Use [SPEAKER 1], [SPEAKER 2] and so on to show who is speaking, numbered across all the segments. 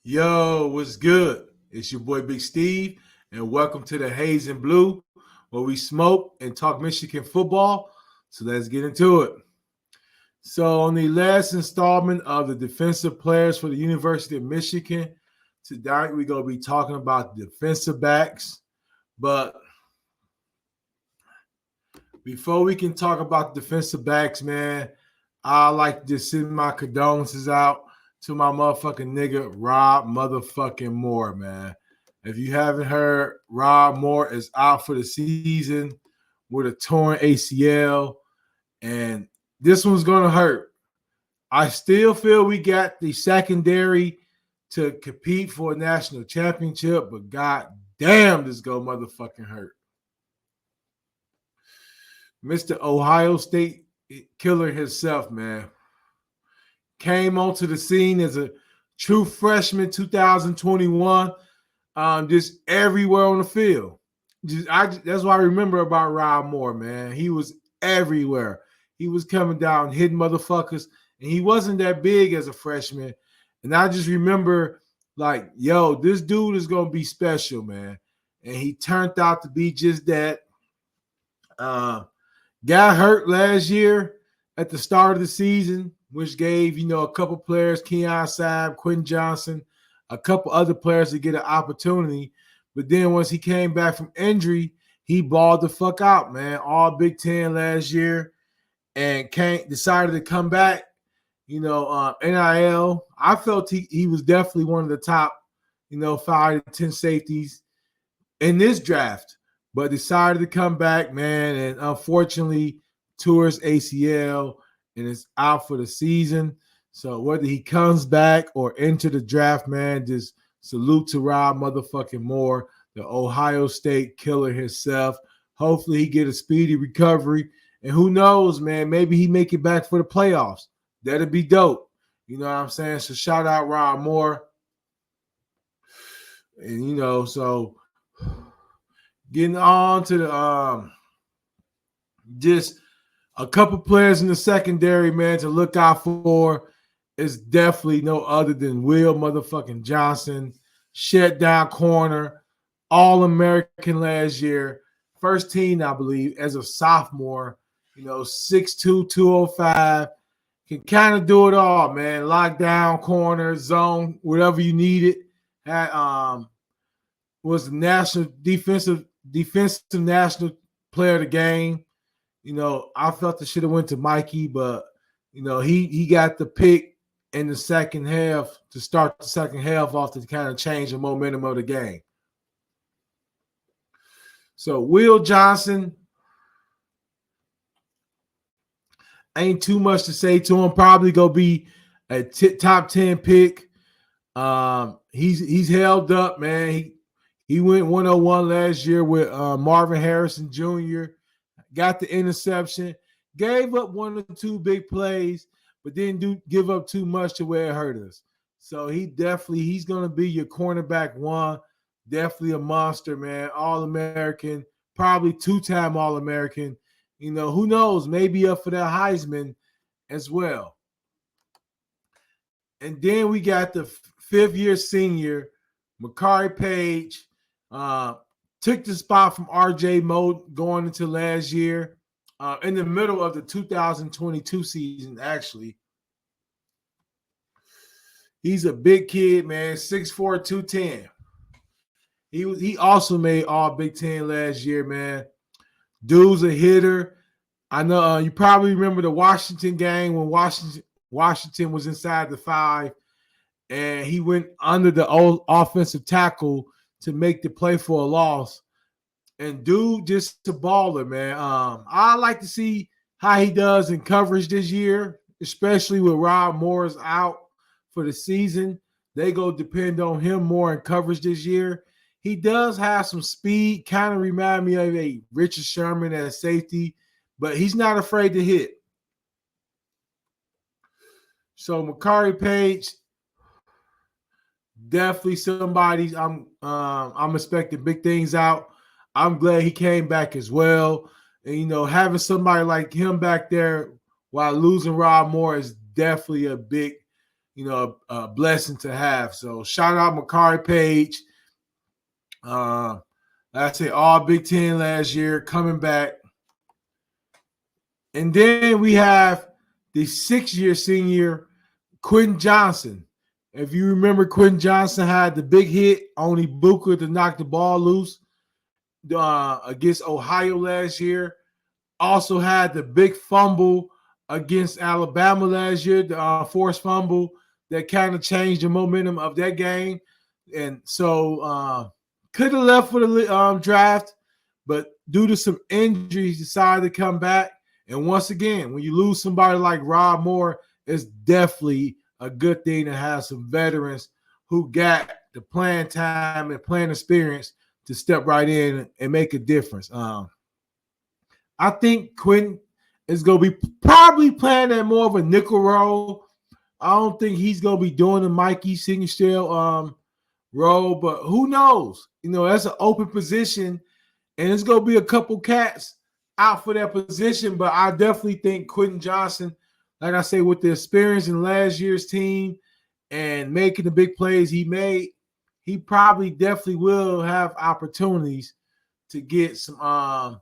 [SPEAKER 1] Yo, what's good? It's your boy Big Steve, and welcome to the Haze and Blue, where we smoke and talk Michigan football. So let's get into it. So, on the last installment of the defensive players for the University of Michigan, tonight we're going to be talking about defensive backs. But before we can talk about defensive backs, man, I like to just send my condolences out to my motherfucking nigga Rob motherfucking Moore, man. If you haven't heard, Rob Moore is out for the season with a torn ACL, and this one's gonna hurt. I still feel we got the secondary to compete for a national championship, but god damn, this go motherfucking hurt. Mr. Ohio State killer himself, man. Came onto the scene as a true freshman 2021, just everywhere on the field. That's what I remember about Rob Moore, man. He was everywhere. He was coming down, hitting motherfuckers, and he wasn't that big as a freshman. And I just remember, like, yo, this dude is going to be special, man. And he turned out to be just that. Got hurt last year at the start of the season, which gave, a couple players, Keon Sabb, Quin Johnson, a couple other players to get an opportunity. But then once he came back from injury, he balled the fuck out, man. All Big Ten last year and decided to come back. NIL, I felt he was definitely one of the top, 5 to 10 safeties in this draft, but decided to come back, man, and unfortunately tore his ACL and is out for the season. So whether he comes back or into the draft, man, just salute to Rob motherfucking Moore, the Ohio State killer himself. Hopefully he get a speedy recovery. And who knows, man, maybe he make it back for the playoffs. That'd be dope. You know what I'm saying? So shout out Rob Moore. And, so getting on to the just a couple players in the secondary, man, to look out for is definitely no other than Will motherfucking Johnson, shut down corner, All-American last year, first team, I believe, as a sophomore, 6'2", 205, can kind of do it all, man. Lockdown, corner, zone, whatever you needed. Was the national defensive national player of the game. I felt it should have went to Mikey, but he got the pick in the second half to start the second half off to kind of change the momentum of the game. So Will Johnson, ain't too much to say to him. Probably gonna be a top 10 pick. He's held up, man. He went 101 last year with Marvin Harrison Jr., got the interception, gave up 1 or 2 big plays, but didn't give up too much to where it hurt us. So he's going to be your cornerback 1, definitely a monster, man, All-American, probably 2-time All-American. Who knows, maybe up for that Heisman as well. And then we got the 5th-year senior, Amari Page, took the spot from R.J. Moe going into last year, in the middle of the 2022 season, actually. He's a big kid, man, 6'4", 210. He also made all Big Ten last year, man. Dude's a hitter. I know you probably remember the Washington game when Washington was inside the 5, and he went under the old offensive tackle to make the play for a loss. And dude, just a baller, man. I like to see how he does in coverage this year, especially with Rob Moore's out for the season. They go depend on him more in coverage this year. He does have some speed, kind of remind me of a Richard Sherman at safety, but he's not afraid to hit. So Amari Page, definitely somebody I'm expecting big things out. I'm glad he came back as well. And, having somebody like him back there while losing Rob Moore is definitely a big a blessing to have. So shout out Amari Page. Like I say, all Big Ten last year, coming back. And then we have the 6-year senior, Quin Johnson. If you remember, Quin Johnson had the big hit on Ibuka to knock the ball loose against Ohio last year. Also had the big fumble against Alabama last year, the forced fumble that kind of changed the momentum of that game. And so could have left for the draft, but due to some injuries, decided to come back. And once again, when you lose somebody like Rob Moore, it's definitely a good thing to have some veterans who got the playing time and playing experience to step right in and make a difference. I think Quin is going to be probably playing at more of a nickel role. I don't think he's going to be doing the Mikey Singletary role, but who knows? That's an open position, and it's going to be a couple cats out for that position, but I definitely think Quin Johnson, like I say, with the experience in last year's team and making the big plays he made, he probably definitely will have opportunities to get a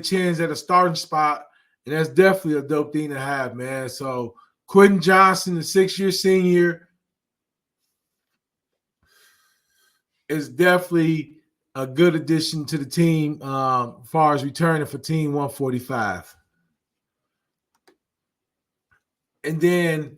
[SPEAKER 1] chance at a starting spot, and that's definitely a dope thing to have, man. So Quin Johnson, the 6-year senior, is definitely a good addition to the team as far as returning for Team 145. And then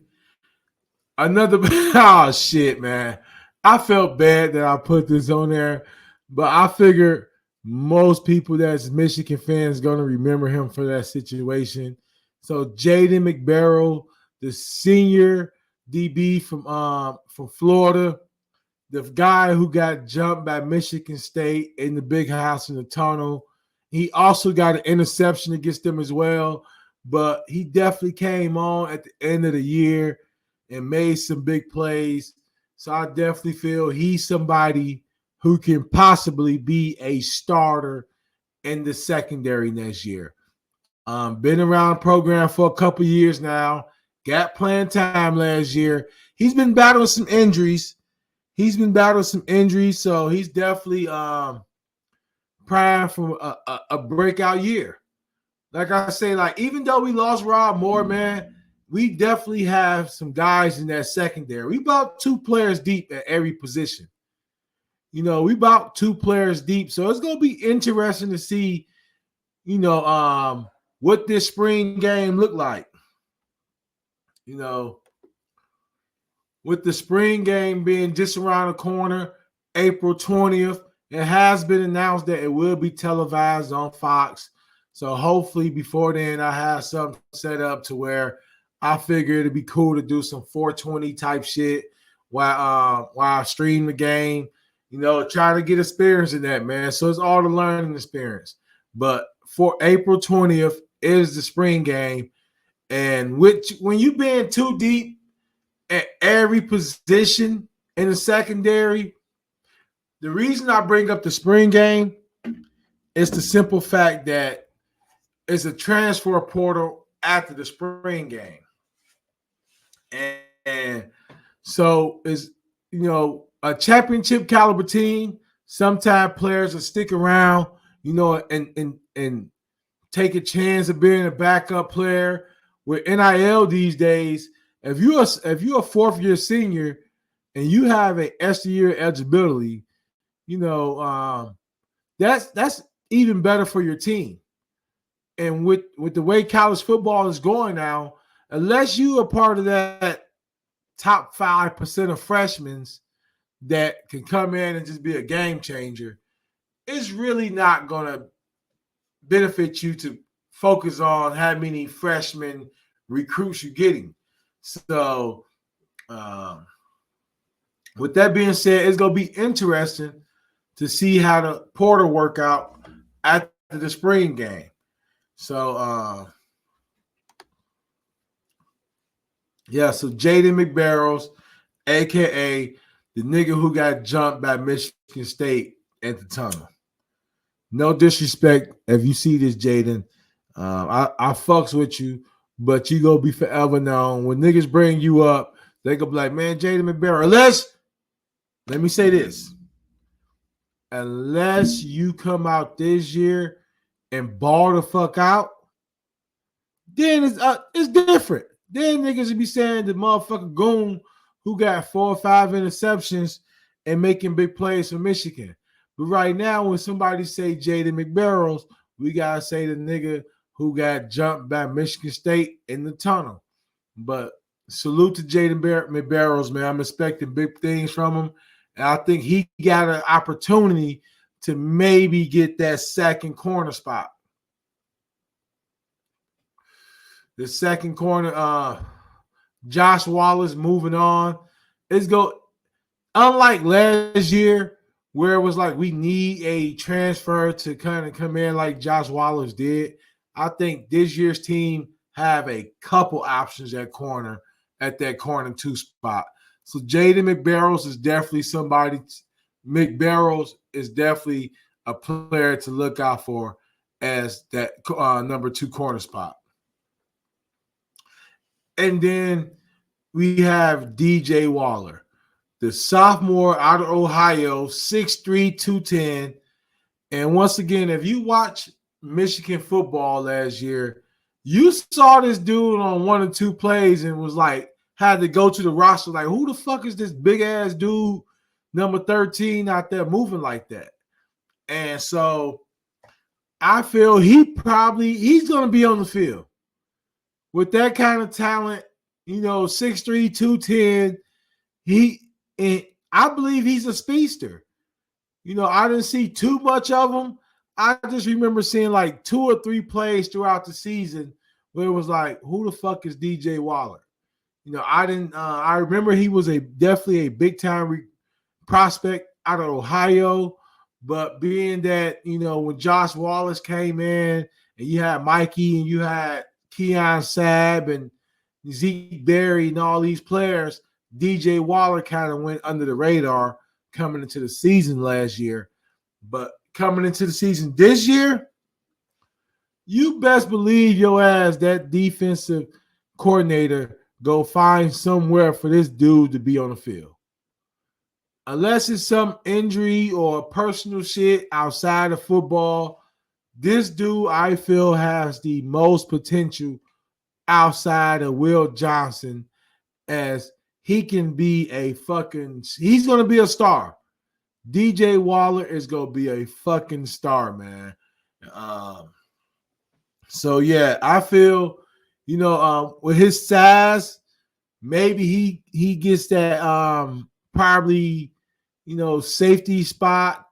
[SPEAKER 1] another – oh, shit, man. I felt bad that I put this on there, but I figured most people that's Michigan fans going to remember him for that situation. So Jaden McElligott, the senior DB from Florida, the guy who got jumped by Michigan State in the big house in the tunnel. He also got an interception against them as well, but he definitely came on at the end of the year and made some big plays. So I definitely feel he's somebody who can possibly be a starter in the secondary next year. Been around the program for a couple years now, got playing time last year. He's been battling some injuries. So he's definitely primed for a breakout year. Like I say, even though we lost Rob Moore, man, we definitely have some guys in that secondary. We about 2 players deep at every position. We about 2 players deep. So it's going to be interesting to see, what this spring game look like. With the spring game being just around the corner, April 20th, it has been announced that it will be televised on Fox. So hopefully before then I have something set up to where I figure it'd be cool to do some 420 type shit while I stream the game, try to get experience in that, man. So it's all the learning experience. But for April 20th is the spring game. And when you being too deep at every position in the secondary, the reason I bring up the spring game is the simple fact that it's a transfer portal after the spring game. And so is a championship caliber team, sometimes players will stick around, and take a chance of being a backup player. With NIL these days, if you're a 4th-year senior and you have an extra year eligibility, that's even better for your team. And with the way college football is going now, unless you are part of that top 5% of freshmen that can come in and just be a game changer, it's really not going to benefit you to focus on how many freshman recruits you're getting. So with that being said, it's going to be interesting to see how the portal work out after the spring game. So, so Jaden McElligott, a.k.a. the nigga who got jumped by Michigan State at the tunnel. No disrespect if you see this, Jaden. I fucks with you, but you gonna be forever known. When niggas bring you up, They go be like, man, Jaden McElligott. Unless, let me say this. Unless you come out this year and ball the fuck out, then it's different. Then niggas would be saying the motherfucker goon who got 4 or 5 interceptions and making big plays for Michigan. But right now, when somebody say Jaden McBarrels, we gotta say the nigga who got jumped by Michigan State in the tunnel. But salute to Jaden McBarrels, man. I'm expecting big things from him. And I think he got an opportunity to maybe get that second corner spot. The second corner, Josh Wallace moving on. Unlike last year, where it was like we need a transfer to kind of come in like Josh Wallace did. I think this year's team have a couple options at that corner 2 spot. So Jaden McBarrels is definitely somebody. McBarrels is definitely a player to look out for as that number 2 corner spot. And then we have DJ Waller, the sophomore out of Ohio, 6'3", 210. And once again, if you watch Michigan football last year, you saw this dude on 1 or 2 plays and was like, had to go to the roster like, who the fuck is this big-ass dude, number 13, out there moving like that? And so I feel he's going to be on the field. With that kind of talent, 6'3", 210, I believe he's a speedster. I didn't see too much of him. I just remember seeing like 2 or 3 plays throughout the season where it was like, who the fuck is DJ Waller? I remember he was definitely a big time prospect out of Ohio, but being that, when Josh Wallace came in and you had Mikey and you had Keon Sabb and Zeke Barry and all these players, DJ Waller kind of went under the radar coming into the season last year. But coming into the season this year, you best believe your ass that defensive coordinator go find somewhere for this dude to be on the field. Unless it's some injury or personal shit outside of football, this dude, I feel, has the most potential outside of Will Johnson, as he can be he's going to be a star. DJ Waller is going to be a fucking star, man. So, yeah, I feel, with his size, maybe he gets that probably, safety spot.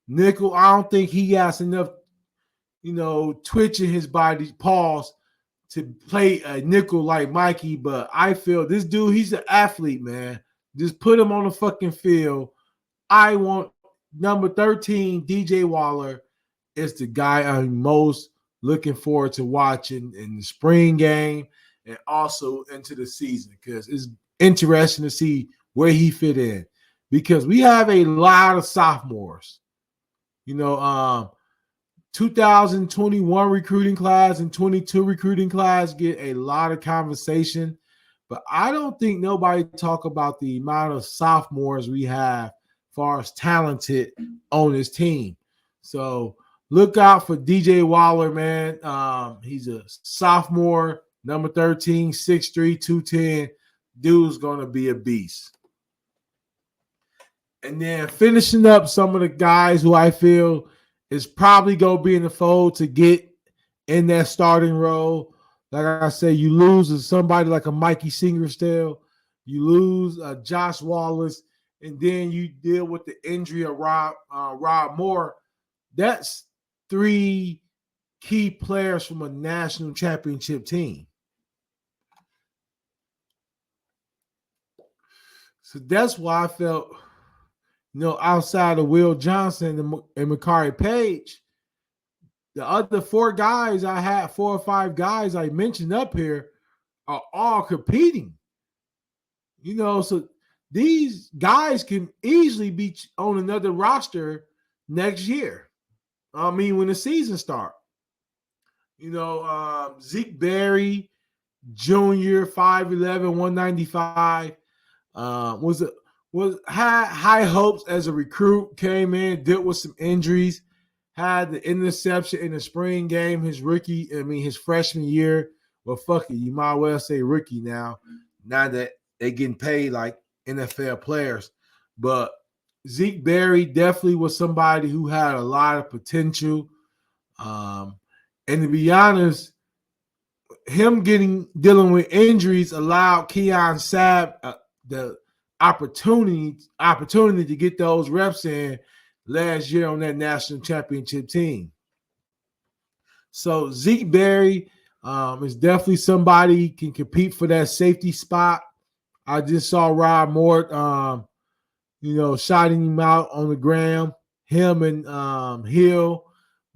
[SPEAKER 1] Nickel, I don't think he has enough, twitch in his body, pause, to play a nickel like Mikey. But I feel this dude, he's an athlete, man. Just put him on the fucking field. I want number 13, DJ Waller, is the guy I'm most looking forward to watching in the spring game and also into the season, because it's interesting to see where he fit in, because we have a lot of sophomores. 2021 recruiting class and 22 recruiting class get a lot of conversation, but I don't think nobody talk about the amount of sophomores we have far as talented on this team. So look out for DJ Waller, man. He's a sophomore, number 13, 6'3", 210. Dude's going to be a beast. And then finishing up some of the guys who I feel is probably going to be in the fold to get in that starting role. Like I say, you lose to somebody like a Mikey Singerstell. You lose Josh Wallace, and then you deal with the injury of Rob Moore. That's 3 key players from a national championship team. So that's why I felt, outside of Will Johnson and Amari Page, the other 4 guys I had, 4 or 5 guys I mentioned up here, are all competing. So these guys can easily be on another roster next year. When the season starts. Zeke Barry, Jr., 5'11", 195. Was high hopes as a recruit, came in, dealt with some injuries, had the interception in the spring game, his freshman year. Well, fuck it, you might well say rookie now that they getting paid like NFL players. But Zeke Barry definitely was somebody who had a lot of potential. And to be honest, him dealing with injuries allowed Keon Sabb the opportunity to get those reps in last year on that national championship team. So Zeke Barry is definitely somebody who can compete for that safety spot. I just saw Rob Moore, shouting him out on the ground, him and Hill.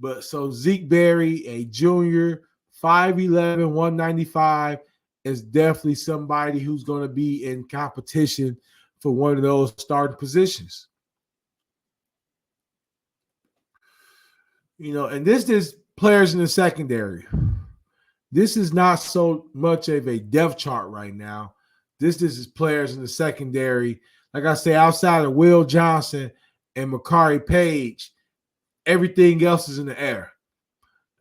[SPEAKER 1] But so Zeke Barry, a junior, 5'11", 195, is definitely somebody who's going to be in competition for one of those starting positions. And this is players in the secondary. This is not so much of a depth chart right now. This is players in the secondary. Like I say, outside of Will Johnson and Amari Page, everything else is in the air.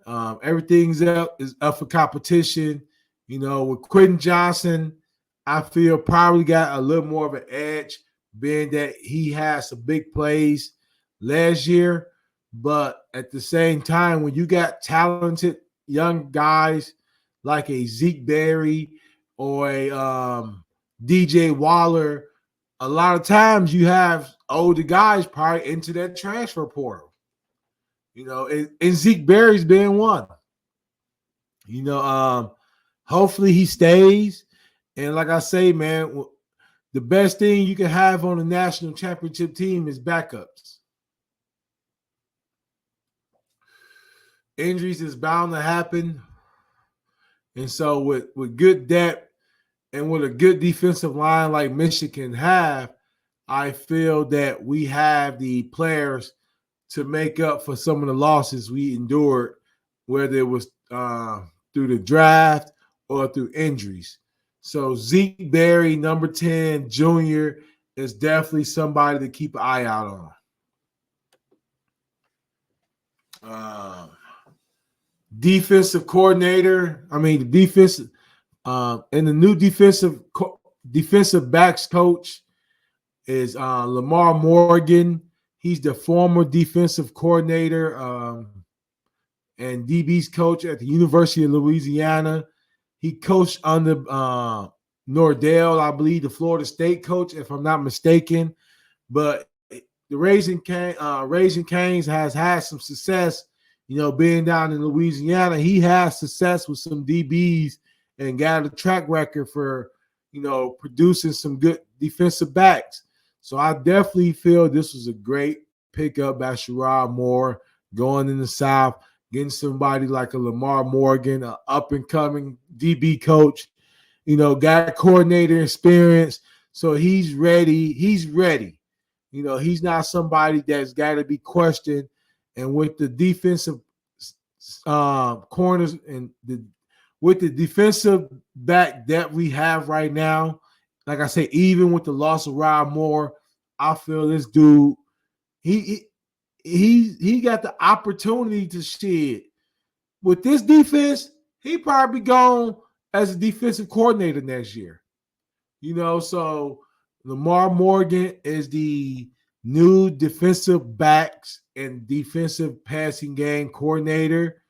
[SPEAKER 1] Everything's is up for competition. With Quin Johnson, I feel probably got a little more of an edge, being that he had some big plays last year. But at the same time, when you got talented young guys like a Zeke Barry or a DJ Waller, a lot of times you have older guys probably into that transfer portal. And Zeke Barry's being one. Hopefully he stays. And like I say, man, the best thing you can have on a national championship team is backups. Injuries is bound to happen. And so with good depth and with a good defensive line like Michigan have, I feel that we have the players to make up for some of the losses we endured, whether it was through the draft or through injuries. So Zeke Barry, number 10, junior, is definitely somebody to keep an eye out on. Defensive coordinator, and the new defensive backs coach is Lamar Morgan. He's the former defensive coordinator and DB's coach at the University of Louisiana. He coached under Nordell, I believe, the Florida State coach, if I'm not mistaken. But the Raising Canes has had some success, being down in Louisiana. He has success with some DBs and got a track record for, producing some good defensive backs. So I definitely feel this was a great pickup by Sherrod Moore going in the South, getting somebody like a Lamar Morgan, an up-and-coming DB coach, got coordinator experience. So he's ready. He's ready. He's not somebody that's got to be questioned. And with the defensive corners and with the defensive back that we have right now, like I say, even with the loss of Rob Moore, I feel this dude, he got the opportunity to shed. With this defense, he probably gone as a defensive coordinator next year. So Lamar Morgan is the new defensive backs and defensive passing game coordinator.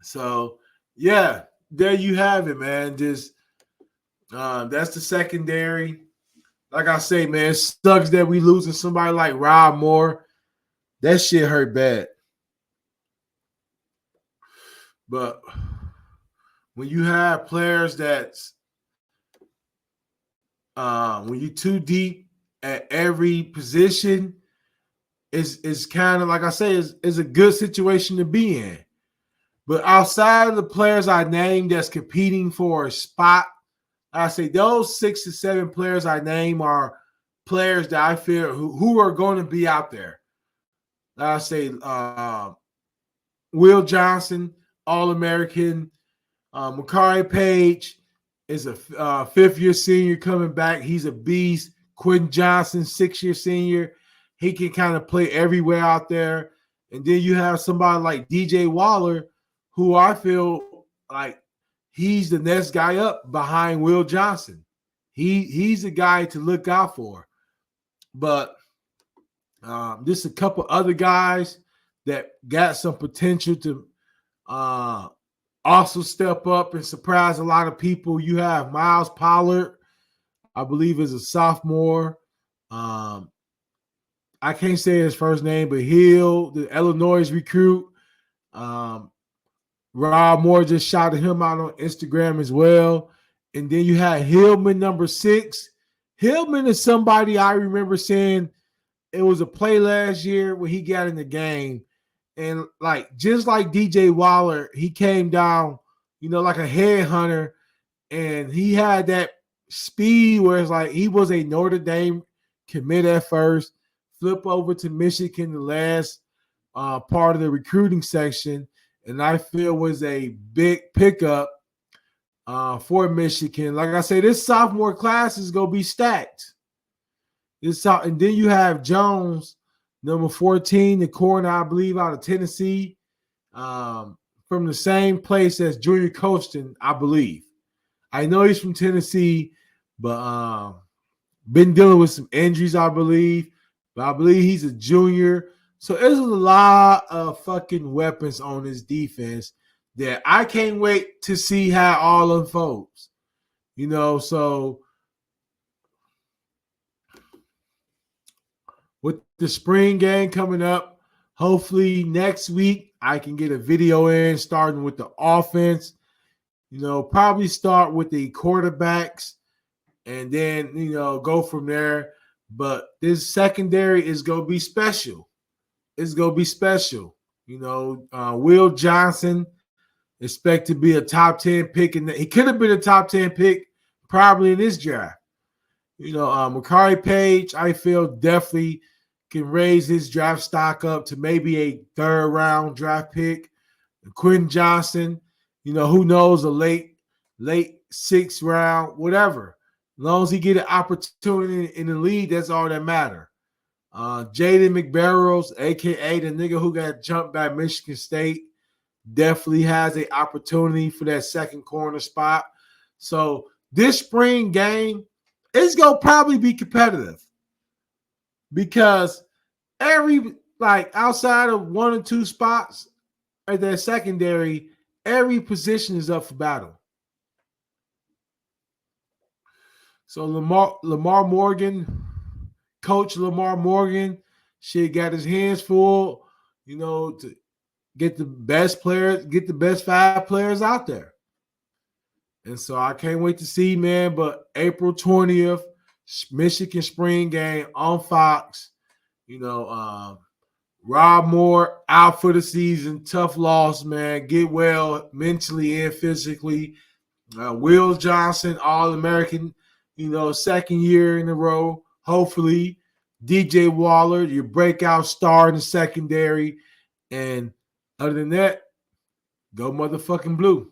[SPEAKER 1] So yeah, there you have it, man. Just that's the secondary. Like I say, man, it sucks that we losing somebody like Rob Moore. That shit hurt bad. But when you have players that's when you're too deep at every position, it's kind of like I say, is a good situation to be in. But outside of the players I named that's competing for a spot, I say those 6 to 7 players I name are players that I feel who are going to be out there. I say Will Johnson, All-American, Amari Page is a fifth-year senior coming back. He's a beast. Quin Johnson, sixth-year senior. He can kind of play everywhere out there. And then you have somebody like DJ Waller, who I feel like he's the next guy up behind Will Johnson. He's the guy to look out for. But just a couple other guys that got some potential to also step up and surprise a lot of people. You have Miles Pollard, I believe is a sophomore. I can't say his first name, but Hill, the Illinois recruit. Rob Moore just shouted him out on Instagram as well. And then you had Hillman, number 6. Hillman is somebody I remember saying it was a play last year when he got in the game. And just like DJ Waller, he came down, like a headhunter, and he had that speed where it's like he was a Notre Dame commit at first, flip over to Michigan the last part of the recruiting section, and I feel was a big pickup for Michigan. Like I say, this sophomore class is going to be stacked. And then you have Jones, number 14, the corner, I believe, out of Tennessee, from the same place as Junior Colston, I believe. I know he's from Tennessee, but been dealing with some injuries, I believe. But I believe he's a junior. So there's a lot of fucking weapons on this defense that I can't wait to see how all unfolds. So with the spring game coming up, hopefully next week I can get a video in starting with the offense. Probably start with the quarterbacks and then, go from there. But this secondary is going to be special. It's going to be special. Will Johnson expect to be a top 10 pick. And he could have been a top 10 pick probably in this draft. Amari Page, I feel definitely can raise his draft stock up to maybe a third-round draft pick. Quin Johnson, who knows, a late 6th round, whatever. As long as he get an opportunity in the league, that's all that matters. Jaden MCB Barrs, a.k.a. the nigga who got jumped by Michigan State, definitely has an opportunity for that second corner spot. So this spring game, it's going to probably be competitive because outside of 1 or 2 spots at that secondary, every position is up for battle. So Lamar Morgan, Coach Lamar Morgan, got his hands full, to get the best players, get the best 5 players out there. And so I can't wait to see, man. But April 20th, Michigan spring game on Fox. Rob Moore out for the season. Tough loss, man. Get well mentally and physically. Will Johnson, All-American, second year in a row. Hopefully. DJ Waller, your breakout star in the secondary. And other than that, go motherfucking blue.